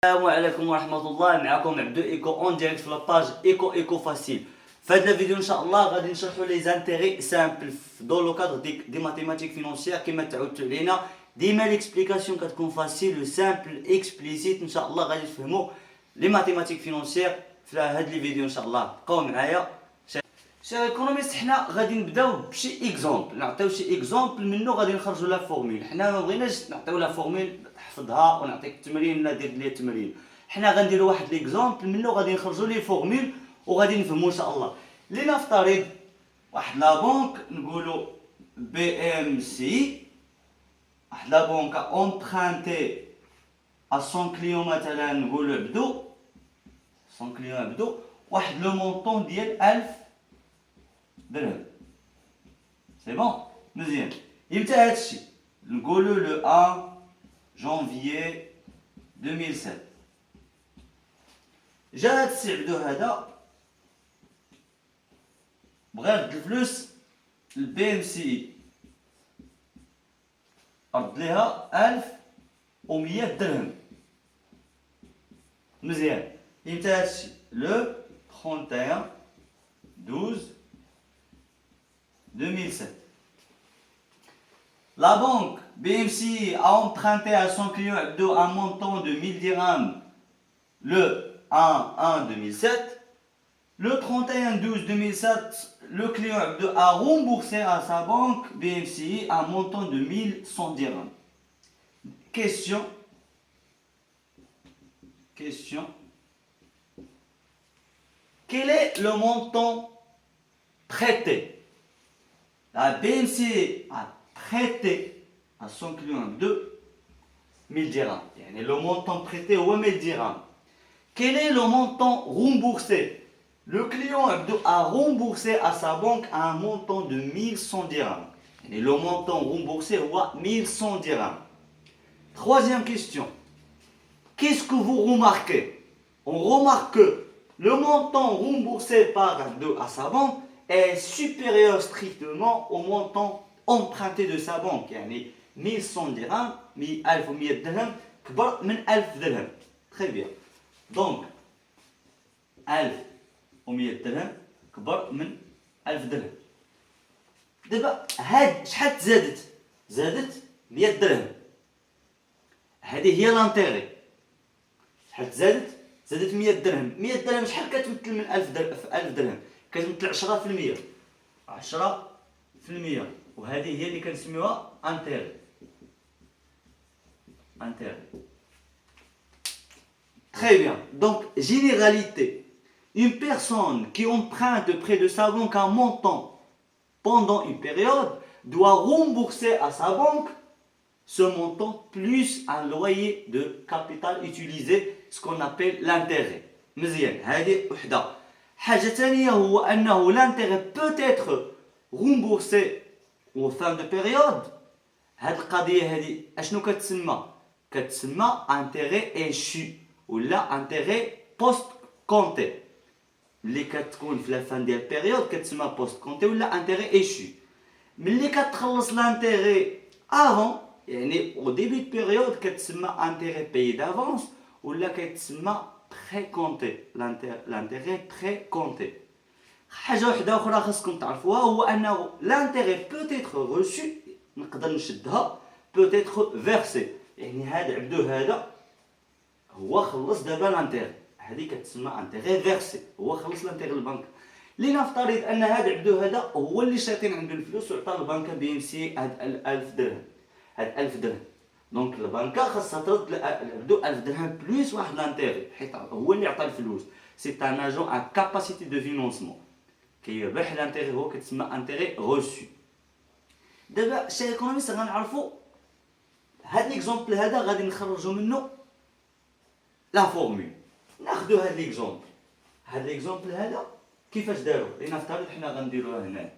السلام عليكم ورحمة الله. معكم عبدو ايكو اون ديريكت في لاباج ايكو فاسيل. في هذا الفيديو ان شاء الله غادي نشرحوا لي زانتيغي سامبل دو لو كادر دي ماتيماتيك فينونسيير كما تعودتوا علينا. ديما ليكسبليكاسيون كتكون فاسيل و سامبل اكسبليسيت. ان شاء الله غادي تفهموا لي ماتيماتيك فينونسيير في هذا الفيديو ان شاء الله. بقاو معايا. شير ايكونوميست، حنا غادي نبداو بشي اكزومبل، نعطيو شي اكزومبل منه غادي نخرجوا لا فورميل. حنا ما بغيناش نعطيو لا فورميل تحفظها ونعطيك التمرين ولا دير لي التمرين. حنا غنديروا واحد ليكزومبل منه غادي نخرجوا لي فورميل وغادي نفهموا ان شاء الله. لنفترض واحد لا بنك نقولوا بي ام سي، واحد لا بنك امبرانتي ا سون كليون مثلا نقولوا عبدو، سون كليون عبدو واحد لو مونطون ديال 1000 درهم. سي بون مزيان. يمتى هادشي؟ نقولوا لو 1 جانفيي 2007. جا هاد السي عبدو هذا بغا يرد الفلوس للبي ام سي، رد ليها 1100 درهم. مزيان. يمتى هادشي؟ لو 31 12 2007. La banque BMC a emprunté à son client Abdo un montant de 1000 dirhams le 1-1-2007. Le 31-12-2007, le client Abdo a remboursé à sa banque BMCI un montant de 1100 dirhams. Question. Quel est le montant prêté? La BMC a prêté à son client de 1000 dirhams. Le montant prêté est 1000 dirhams. Quel est le montant remboursé? Le client a remboursé à sa banque un montant de 1100 dirhams. Le montant remboursé est 1100 dirhams. Troisième question. Qu'est-ce que vous remarquez? On remarque que le montant remboursé par Abdo à sa banque est supérieur strictement au montant emprunté de sa banque. يعني 1100 dirhams 1100 درهم كبر من 1000 درهم. Très bien. Donc 1100 درهم كبر من 1000 درهم. دابا هاد شحال زادت 100 درهم. هذه هي لانتيغي. شحال زادت 100 درهم. 100 درهم شحال كتمثل من 1000 درهم؟ كتمثل 10%. 10%. وهذه هي اللي كنسميوها انتيغي. Très bien. Donc, généralité. Une personne qui emprunte près de sa banque un montant pendant une période doit rembourser à sa banque ce montant plus un loyer de capital utilisé, ce qu'on appelle l'intérêt. مزيان. هذه وحده. حاجة ثانية هو أنه l'intérêt peut être remboursé au fin de période. هاد القضية هادي أشنو كتسمى intérêt échu ولا intérêt post compté. اللي كتكون في لا فان ديال البيريود كتسمى post compté ولا intérêt échu. ملي كتخلص l'intérêt avant يعني au début de période كتسمى intérêt payé d'avance ولا كتسمى précompté. l'intérêt précompté. حاجة وحدة أخرى خاصكم تعرفوها هو أنه l'intérêt peut être reçu، نقدر نشدها peut être versé. يعني هذا عبدو هذا هو خلص دابا l'intérêt، هذه كتسمى intérêt versé، هو خلص l'intérêt للبنك. لنفترض أن هذا عبدو هذا هو اللي شاطين عنده الفلوس وعطى البنكة بي ام سي هاد 1000 درهم. هاد 1000 درهم دونك البنكة خاصها ترد لعبدو 1000 درهم بلوس واحد l'intérêt حيت هو اللي عطى الفلوس. سي ان اجون ا كاباسيتي دو فينونسمون كيربح l'intérêt، هو كتسمى intérêt reçu. دابا شي ايكونوميست غنعرفو هاد ليكزومبل هذا غادي نخرجو منه لا فورمول. ناخدو هاد ليكزومبل هذا كيفاش دارو. لنفترض حنا غنديروها هنا.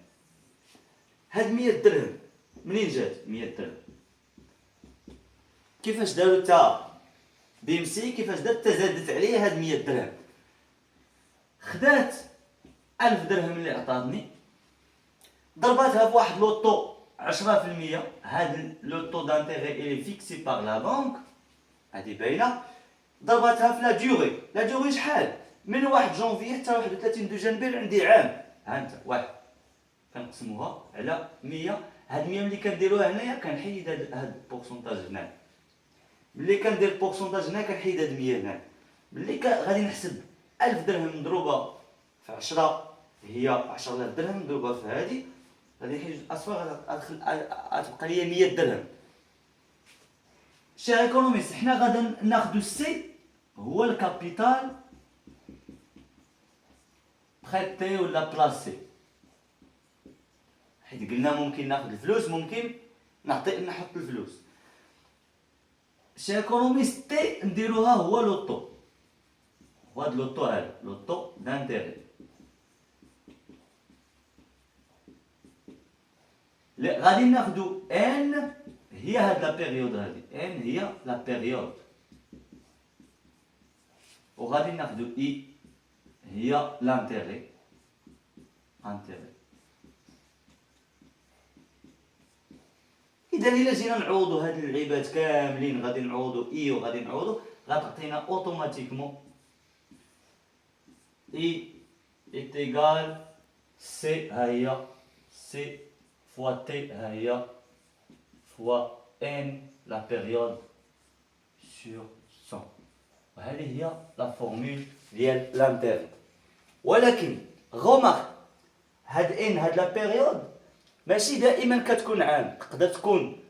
هاد 100 درهم منين جات 100 درهم؟ كيفاش دارو تا بي ام سي كيفاش دارت تزادت عليه هاد 100 درهم؟ خدات 1000 درهم اللي عطاتني ضرباتها في واحد لوطو 10%. هاد لوطو دانتيغي اللي فيكسي باغ لا بانك هادي باينه. ضربتها في لا ديوري شحال من 1 جونفي حتى 31 دجنبر عندي عام. ها انت واحد كنقسموها على 100. هاد 100 ملي كنديروها هنايا كنحيد هاد البورسونتاج هنا. ملي كندير البورسونتاج هنا كنحيد هاد 100 هنا. ملي غادي نحسب 1000 درهم مضروبه في 10 هي 10000 درهم مضروبه في هادي، غادي نحيد الاصفار غتبقى لي 100 درهم. شير ايكونوميست حنا غادا ناخدو السي هو الكابيتال بريتي ولا بلاسي، حيت قلنا ممكن ناخد الفلوس ممكن نحط الفلوس. شير ايكونوميست تي نديروها هو لوطو، هاد لوطو هذا لوطو دانتيري. غادي ناخدو ان هي هاد لا بيريود، هادي ان هي لا بيريود، وغادي ناخدو اي هي لانتيري انتيري. اذا الا جينا نعوضو هاد اللعيبات كاملين غادي نعوضو اي وغادي نعوضو غتعطينا اوتوماتيكمون اي est égal سي ها هي سي فوا تي ها هي فوا ان لا بيريود سور 100. وهذه هي لا فورمول ديال لانتيري. ولكن غومارك هاد ان هاد لا بيريود ماشي دائما كتكون عام، تقدر تكون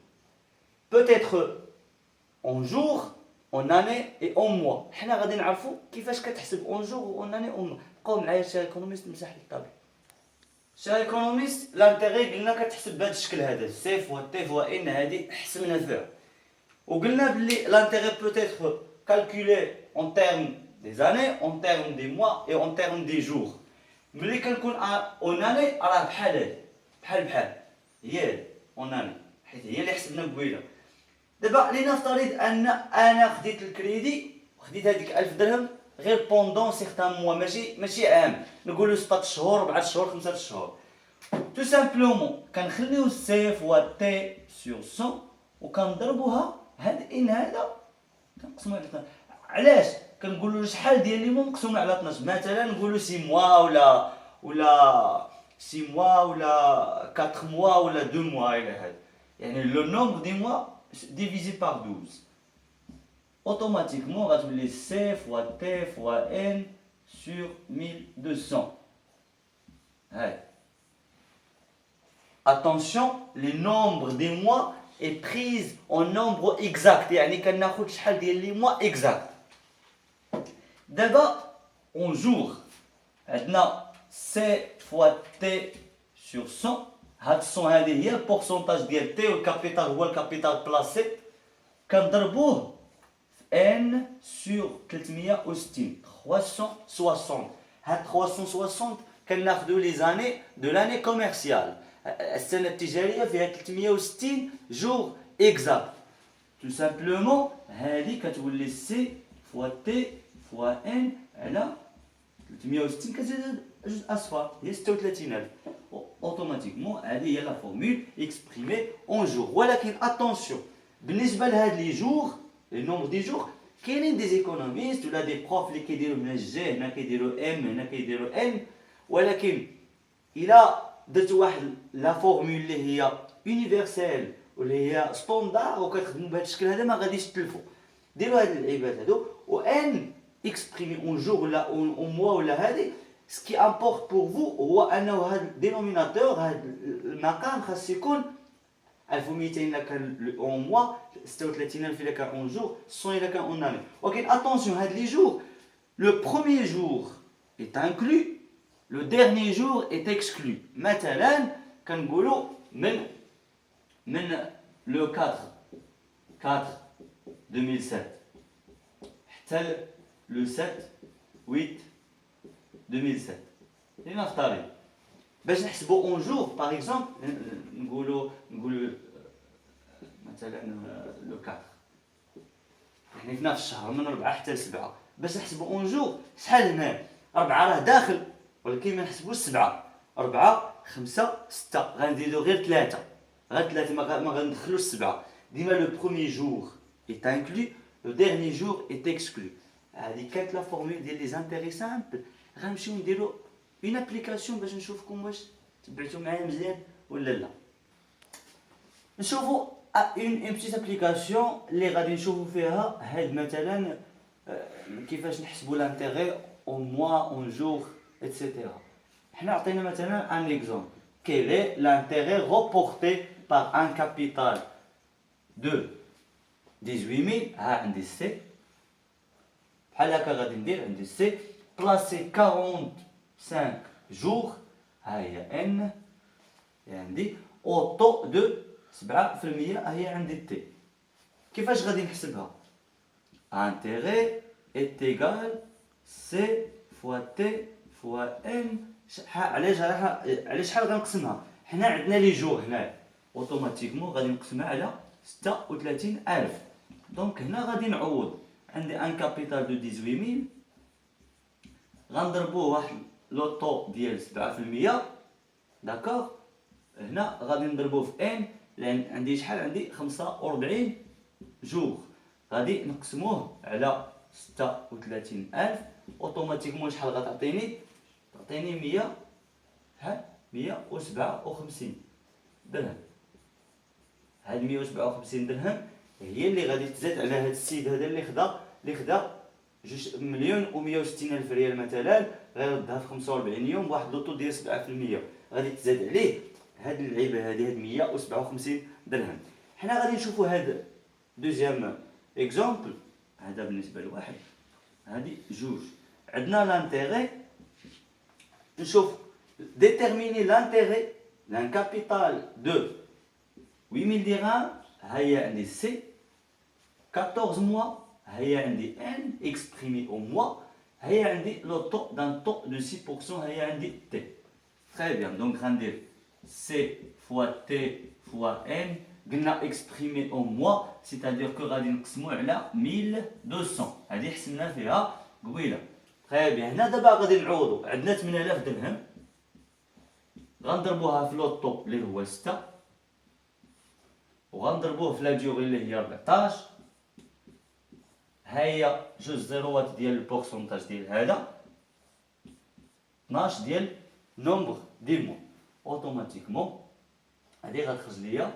بوتيتر اون جور اون اني اي اون موا. حنا غادي نعرفوا كيفاش كتحسب اون جور اون اني اون موا. بقاو معايا شي ايكونوميست مسح لي الطابع. شي ايكونوميست لانتيغي قلنا كتحسب بهذا الشكل هذا سي فوا تي فوا ان، هادي حسبنا فيها وقلنا بلي لانتيغي بوتيتر كالكولي اون تيرم دي زاني اون تيرم دي موا اي اون تيرم دي جور. ملي كنكون اون اني راه بحال هادي بحال هي اون اني حيت هي اللي حسبنا قبيله. دابا لنفترض ان انا خديت الكريدي وخديت هذيك 1000 درهم غير بوندون سيغتان موا، ماشي عام، نقولوا 6 شهور 4 شهور 5 شهور. تو سامبلومون كنخليو سي فوا تي سور 100 وكنضربوها هاد ان هذا كنقسموه على 12. علاش كنقولوا شحال ديال لي مقسوم على 12؟ مثلا نقولوا 6 موا ولا 6 موا ولا 4 موا ولا 2 موا الى هذا، يعني لو نومبر دي موا divisé par 12. Automatiquement, on va trouver C fois T fois N sur 1200. Ouais. Attention, le nombre des mois est pris en nombre exact. يعني كناخد شحال ديال لي mois exact. دابا on jour عندنا C fois T sur 100. هاد 100 هذه هي البورسونتاج ديال تي والكابيتال هو الكابيتال بلاسي، كنضربوه في ان سور 360 360. هاد 360 كناخدو لي زاني دو لاني كوميرسيال، السنه التجاريه فيها 360 جور اكزاكت. تو سامبلومون هادي كتولي سي فوا تي فوا ان على 360 كتزيد جوج اصفار هي 36000. اوتوماتيكمون هذه هي لا فورمول اكسبريمي اون جور. ولكن اتونسيون بالنسبه لهاد لي جور لي نومبر دي جور كاينين دي زيكونوميست ولا دي بروف اللي كيديروا هنا جي هنا كيديروا ام هنا كيديروا ان، ولكن الا درت واحد لا فورمول اللي هي يونيفرسيل واللي هي ستوندار وكتخدموا بهذا الشكل هذا ما غاديش تلفوا. ديروا هاد اللعيبات هادو و ان اكسبريمي اون جور ولا اون موا ولا هذه. Ce qui importe pour vous هو انه هذا الدينوميناتور هذا المقام خاص يكون 1200 الا كان اون موا، 36000 الا كان اون جور، 100 الا كان اون اني. ولكن اتونسيون هاد لي جور لو بروميير جور est inclus le dernier jour est exclu. مثلا كنقولوا من لو 4 2007 حتى لو 7 8 2007. لنفترض باش نحسبوا اون جور باغ اكزومبل نقولوا مثلا لو 4 يعني في نفس الشهر من 4 حتى ل 7 باش نحسبوا اون جور شحال هنا 4 راه داخل ولكن ما نحسبوش 7 4 5 6 غنزيدو غير 3 ما غندخلوش 7. ديما لو بروميير جور est inclus le dernier jour est exclu. هذه كانت لا فورمول ديال لي زانتيري سامبل. غنمشيو نديرو اون ابليكاسيون باش نشوفكم واش تبعتو معايا مزيان ولا لا. نشوفوا اون بتيت ابليكاسيون اللي غادي نشوفوا فيها هاد مثلا كيفاش نحسبوا لانتيغي اون موا اون جور ايتترا. حنا عطينا مثلا ان اكزومبل. Quel est l'intérêt reporté par un capital de 18 000 ها عندي سي بحال هكا غادي ندير عندي سي بلاسي 45 جور ها هي ان عندي او طو دو 7% ها هي عندي تي. كيفاش غادي نحسبها؟ intérêt est égal c fois t fois n. على شحال غنقسمها؟ حنا عندنا لي جور هنايا اوتوماتيكمون غادي نقسمها على 36000. دونك هنا غادي نعوض عندي ان كابيتال دو 18000 غنضربوه واحد لو طو ديال 7%. داكوغ. هنا غادي نضربوه في ان لان عندي شحال عندي 45 جور. غادي نقسموه على 36000 اوتوماتيكمون شحال غتعطيني؟ تعطيني 100 ها 157 درهم. هاد 157 درهم هي اللي غادي تزاد على هاد السيد هذا اللي خدا 2,160,000 ريال مثلا غيردها في 45 يوم بواحد لوطو ديال 7%. غادي تزاد عليه هاد اللعيبه هادي هاد 157 درهم. حنا غادي نشوفوا هاد دوزيام اكزومبل. هذا بالنسبه لواحد هادي جوج. عندنا لانتيغي. نشوف déterminer l'intérêt d'un capital de 8000 dirhams. هيا عندي سي 14 mois. هيا عندي n exprimé au mois. هيا عندي le taux d'un taux de 6%. هيا عندي t. Très bien. Donc غندير c fois t fois n. قلنا exprimé au mois c'est-à-dire que غادي نقسمو على 1200. هذه حسبنا فيها قبيله. Très bien. هنا دابا غادي نعوضو. عندنا 8000 درهم غنضربوها في لوطو اللي هو 6 وغنضربوه في لا ديوغي اللي هي 14. هيا جوج زيروات ديال البورسونتاج ديال هذا 12 ديال نومبر دي موا. اوتوماتيكمون هادي غتخرج ليا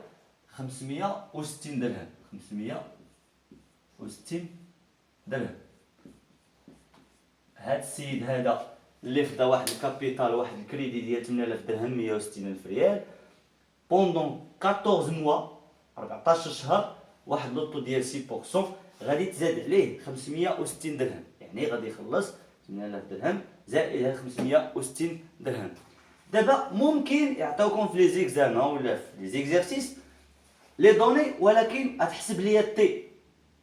560 درهم. 560 درهم. هاد السيد هذا اللي خدا واحد الكابيتال واحد الكريدي ديال 8000 درهم 160,000 ريال بوندون 14 موا 14 شهر واحد لوطو ديال 6% غادي تزاد عليه 560 درهم. يعني غادي يخلص 8000 درهم زائد 560 درهم. دابا ممكن يعطيوكم في لي زيكزامان ولا في لي زيكزارسيس لي دوني ولكن غتحسب ليا تي.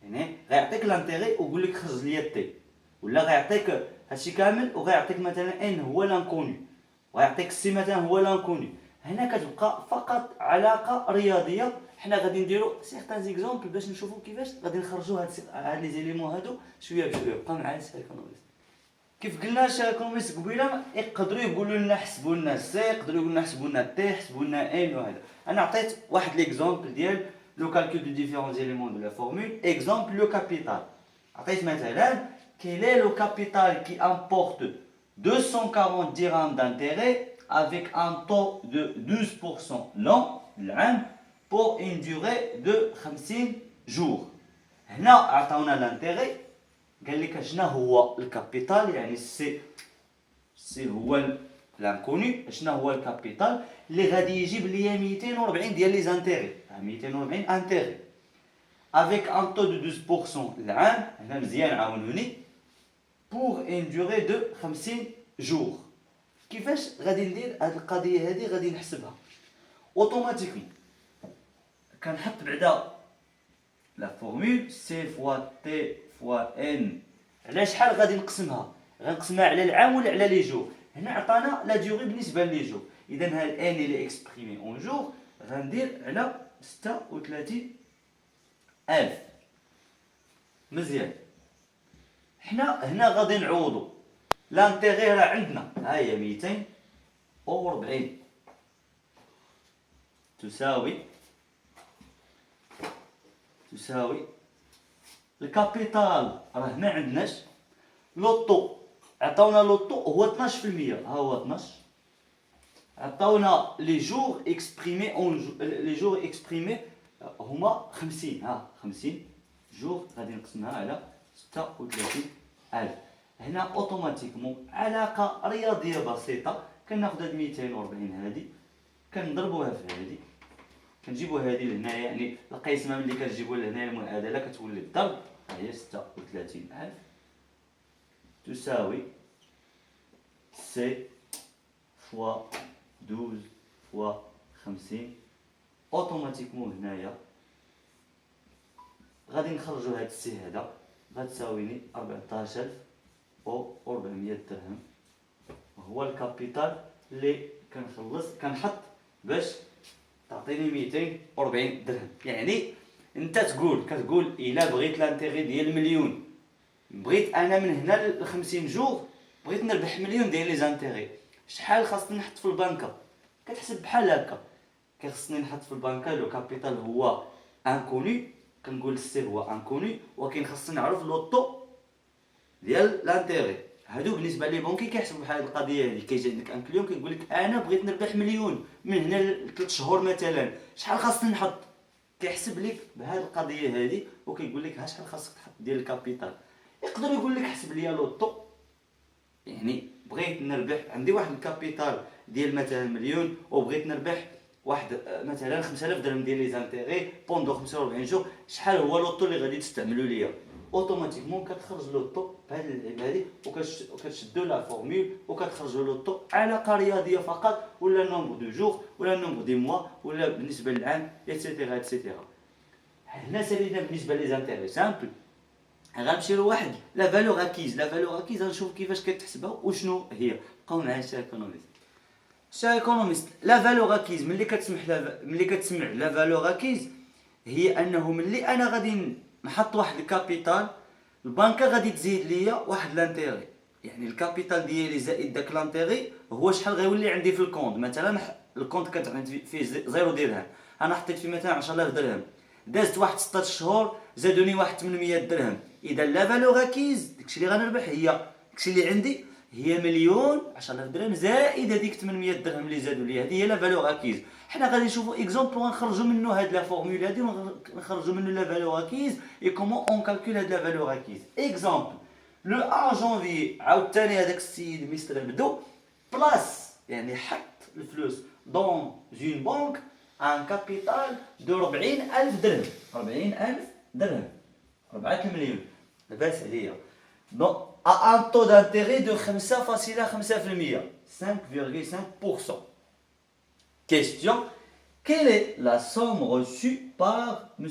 يعني غيعطيك لانتيغي ويقول لك خرج ليا تي. ولا غيعطيك هادشي كامل وغيعطيك مثلا ان هو لانكوني وغيعطيك السي مثلا هو لانكوني. هنا كتبقى فقط علاقه رياضيه. حنا غادي نديرو سيغتان زيكزومبل باش نشوفو كيفاش غادي نخرجو هاد لي زيليمون هادو شويه بشويه. بقى معايا سي ايكونوميست. كيف قلنا شي ايكونوميست قبيله يقدروا يقولوا لنا حسبوا لنا سي يقدروا يقولوا لنا حسبوا لنا تي حسبوا لنا ان وهذا. انا عطيت واحد ليكزومبل ديال لو كالكول دو ديفيرون زيليمون دو لا فورمول. اكزومبل لو كابيتال. عطيت مثلا quel est le capital qui emporte 240 dirhams d'intérêt avec un taux de 12% l'an pour une durée de 50 jours. هنا عطاونا l'intérêt قال لك شنو هو الكابيتال. يعني سي هو لانكوني. شنو هو الكابيتال اللي غادي يجيب ليا 240 ديال لي زانتيري. 240 انتيري avec un taux de 12% العام. هنا مزيان عاونوني pour une durée de 50 jours. كيفاش غادي ندير هاد القضيه هادي؟ غادي نحسبها اوتوماتيكمون. كنحط بعدا لا فورمول سي فوا تي فوا ان. على شحال غادي نقسمها؟ غنقسمها على العام ولا على لي جور؟ هنا عطانا لا ديوغي بالنسبه لي جور. اذا ها الان اللي اكسبريمي اون جور غندير على 36,000. مزيان. حنا هنا غادي نعوضو لانتيغي راه عندنا ها هي 240 تساوي الكابيتال راه ما عندناش. لوطو عطاونا لوطو هو 12%، ها هو 12. عطاونا لي جور اكسبريمي اون لي جور اكسبريمي هما 50، ها 50 جور غادي نقسمها على 36,000. هنا اوتوماتيكمون علاقه رياضيه بسيطه، كناخذ هاد 240 هادي كنضربوها في هادي، كنجيبو هادي لهنايا، يعني القسمه ملي كتجيبو لهنايا المعادله كتولي الضرب، ها هي 36,000 تساوي سي فوا 12 فوا 50. اوتوماتيكمون هنايا غادي نخرجو هاد السي هذا غتساويني 14,400 درهم، هو الكابيتال اللي كنخلص كنحط باش تعطيني 240 درهم. يعني انت كتقول الا بغيت لانتيغي ديال المليون، بغيت انا من هنا ل 50 جور بغيت نربح مليون ديال لي زانتيغي، شحال خاصني نحط في البنكه؟ كتحسب بحال هكا، كيخصني نحط في البنكه لو كابيتال هو انكوني، كنقول السي هو انكوني، ولكن خاصني نعرف لوطو ديال لانتيغي. هادو بالنسبه لي بونكي كيحسبوا بحال القضيه هذه، كيجي عندك ان كليون كيقول لك انا بغيت نربح مليون من هنا ل 3 شهور مثلا، شحال خاصني نحط؟ كيحسب لك بهاد القضيه هذه وكيقول لك ها شحال خاصك تحط ديال الكابيتال. يقدر يقول لك حسب ليا لوطو، يعني بغيت نربح عندي واحد الكابيتال ديال مثلا مليون وبغيت نربح واحد مثلا 5000 درهم ديال لي زانتيغي بوندو 45 جور، شحال هو لوطو اللي غادي تستعملوا ليا؟ اوتوماتيكمون كتخرج لوطو بهاد اللعيبه هادي وكتشدوا لا فورمول وكتخرجوا لوطو علاقه رياضيه فقط، ولا نومبر دو جور ولا نومبر دي موا ولا بالنسبه للعام ايتترا ايتترا. هنا سالينا بالنسبه لي زانتيغي سامبل. غنمشي لواحد لا فالور اكيز. لا فالور اكيز غنشوف كيفاش كتحسبها وشنو هي. بقاو معايا شي ايكونوميست. شي ايكونوميست لا فالور اكيز ملي كتسمع لا فالور اكيز هي انه ملي انا غادي نحط واحد الكابيتال، البنكه غادي تزيد ليا واحد لانتيغي، يعني الكابيتال ديالي زائد داك لانتيغي هو شحال غيولي عندي في الكونط. مثلا الكونط كانت عندي فيه 0 درهم، انا حطيت فيه مثلا 10000 درهم، دازت واحد 16 شهور زادوني واحد 800 درهم، اذا لا فالور اكيز داكشي اللي غنربح هي داكشي اللي عندي هي مليون 10000 درهم زائد هذيك 800 درهم اللي زادوا لي، هذه هي لا فالور اكيز. حنا غادي نشوفوا اكزومبل ونخرجوا منه هاد لا فورمول هادي ونخرجوا منه لا فالور اكيز اي كومون اون كالكول هاد لا فالور اكيز. اكزومبل لو 1 جانفي عاوتاني هذاك السيد مستر بدو بلاس، يعني حط الفلوس دون اون بانك ان كابيتال دو 40000 درهم، 40000 درهم 4 مليون لاباس عليا، دونك à un taux d'intérêt de 5,5%. 5,5%. Question. Quelle est la somme reçue par M.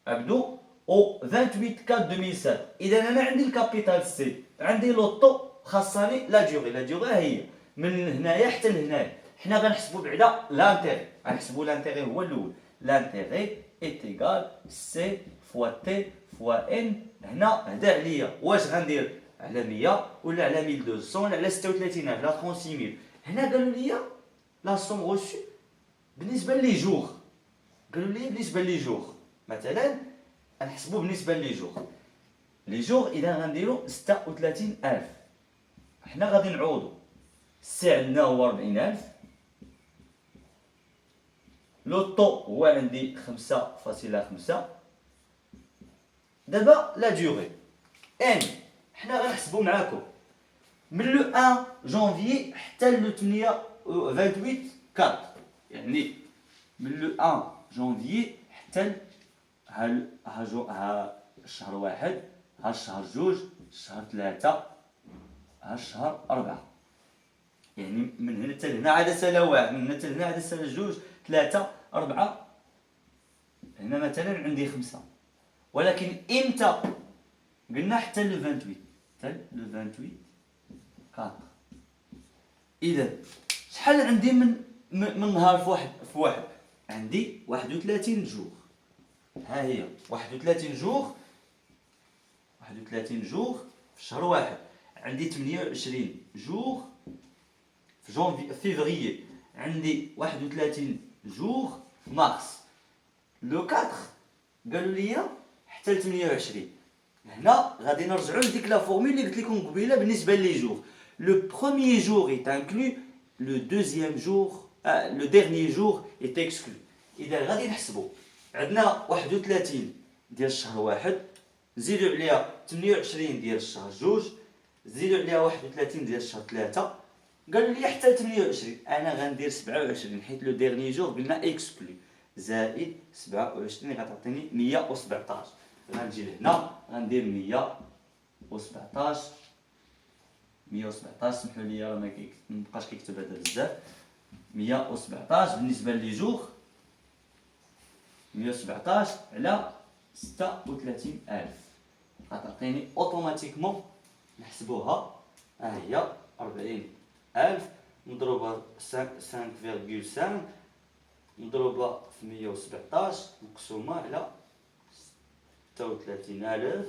Abdou au 28/4/2007؟ إذا أنا عندي الكابيتال سي، عندي لوطو، خاصني لا ديوغي. لا ديوغي هي من هنايا حتى لهنايا. حنا غنحسبوا بعدا لانتيغي، غنحسبوا لانتيغي هو الأول. لانتيغي إيت إيكال سي فوا تي فوا ان. هنا هدا عليا واش غندير على 100 ولا على 1200 ولا على 36000 لا 36000. هنا قالوا لي لا سوم غوشو بالنسبه لي جور، قالوا لي بالنسبه لي جور مثلا غنحسبوا بالنسبه لي جور. لي جور اذا غنديروا 36000. حنا غادي نعوضوا السي عندنا هو 40000، لو طو هو عندي 5.5. دابا لا ديوغي ان حنا غنحسبوا معاكم من لو 1 جانفي حتى لو 28/4، يعني من لو 1 جانفي حتى ها الشهر 1 ها الشهر 2 الشهر 3 ها الشهر 4، يعني من هنا حتى لهنا عاد سنه 1، من هنا حتى لهنا عاد سنه 2 3 4. هنا مثلا عندي 5، ولكن امتى قلنا حتى لو 28، حتى لو 28/4. اذا شحال عندي من نهار في واحد عندي 31 جور. ها هي 31 جور، 31 جور في شهر 1. عندي 28 جور في جونفي فيفري، عندي 31 جور في مارس. لو 4 قالوا لي حتى ل 28. هنا غادي نرجعوا لديك لا فورمول اللي قلت لكم قبيله بالنسبه لي جور. لو بروميير جور est inclus, le deuxième jour, le dernier jour est exclu. اذا غادي نحسبوا عندنا 31 ديال الشهر واحد، نزيدوا عليها 28 ديال الشهر جوج، نزيدوا عليها 31 ديال الشهر ثلاثة، قالوا لي حتى 28. انا غندير 27 حيت لو ديرني جور قلنا اكسكلو، زائد 27 غتعطيني 117. غنجي لهنا غندير 117 سمحوا لي راه ما مبقاش كيكتب هذا بزاف. 117 بالنسبه لي جوغ 117 على 36000 غتعطيني اوتوماتيكمون. نحسبوها ها هي 40000 مضروبه 5.5 مضروبه في 117 مقسومه على 36000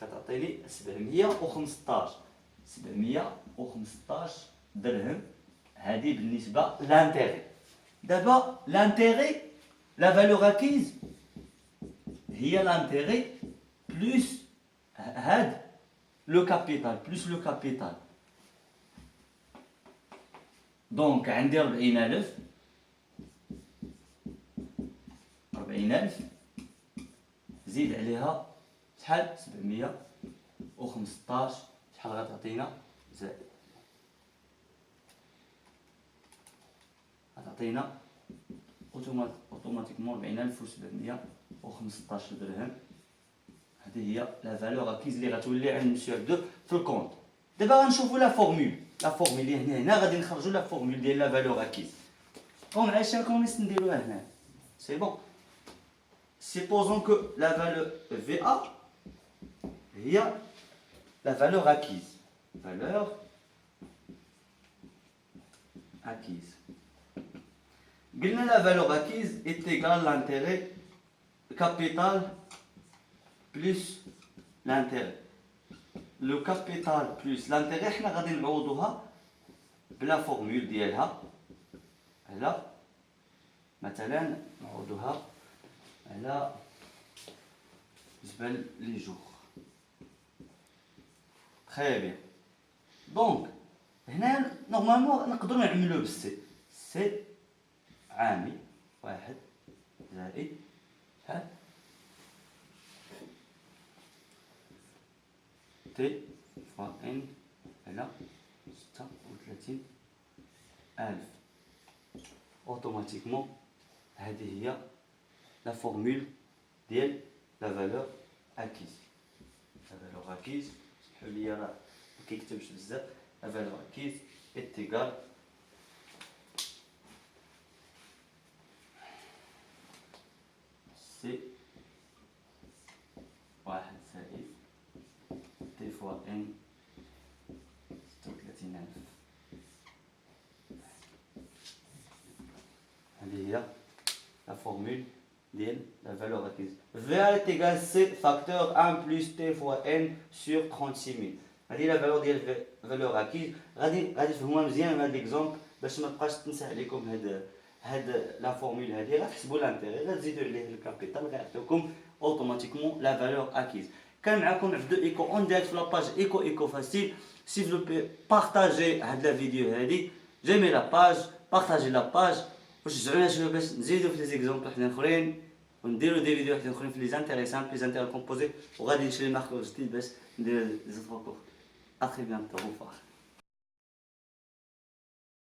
كتعطيني 715 درهم. هذه بالنسبه لانتيغي. دابا لانتيغي لا فالور اكيز هي لانتيغي بلس هاد لو كابيتال بلس لو كابيتال. دونك عندي 40000 زيد عليها شحال 715 شحال غتعطينا زائد غتعطينا اوتوماتيكمون 40715 درهم. هذه هي لا فالور اكيز اللي غتولي عند مسيو عبدو في الكونط. دابا غنشوفوا لا فورمول اللي هنا غادي نخرجوا لا فورمول ديال لا فالور اكيز. قوم عايشاكم نديروها هنا سي بون. Supposons que la valeur VA est la valeur acquise. Valeur acquise. La valeur acquise est égale à l'intérêt capital plus l'intérêt. Le capital plus l'intérêt, nous allons نعوضوها بلا formule ديالها. هلا مثلا نعوضوها على بالنسبه لي جور. تري بيان. دونك هنا نورمالمون نقدروا نعملوه بالسي. سي عامي واحد زائد شحال تي فوا ان على 36000. اوتوماتيكمون هذه هي la formule de la valeur acquise. La valeur acquise, la valeur acquise est égale C واحد زائد T fois N 36000. هذه هي la formule de la valeur acquise. V est égal C facteur 1 plus T fois N sur 36000. هذه la valeur ديال valeur acquise. غادي تفهموها مزيان هذا ليكزومبل باش ما تبقاش تنسى عليكم هاد لا فورمول هذه. غتحسبوا لانتيغي غتزيدوا عليه الكابيتال غيعطيكم اوتوماتيكمون لا فالور اكيز. كان معكم عبدو ايكو اون دايركت في لاباج ايكو فاسيل. سيفلو بارطاجي هاد لا فيديو هادي، جيمي لا باج، بارطاجي لا باج وشجعونا شويه باش نزيدو في لي زيكزومبل حنا اخرين ونديرو دي فيديو حنا اخرين في لي انتريسانت لي زانتيغ كومبوزي. وغادي نشري ماركور جديد باش ندير لي زوطر كور. ا تري بيانتو.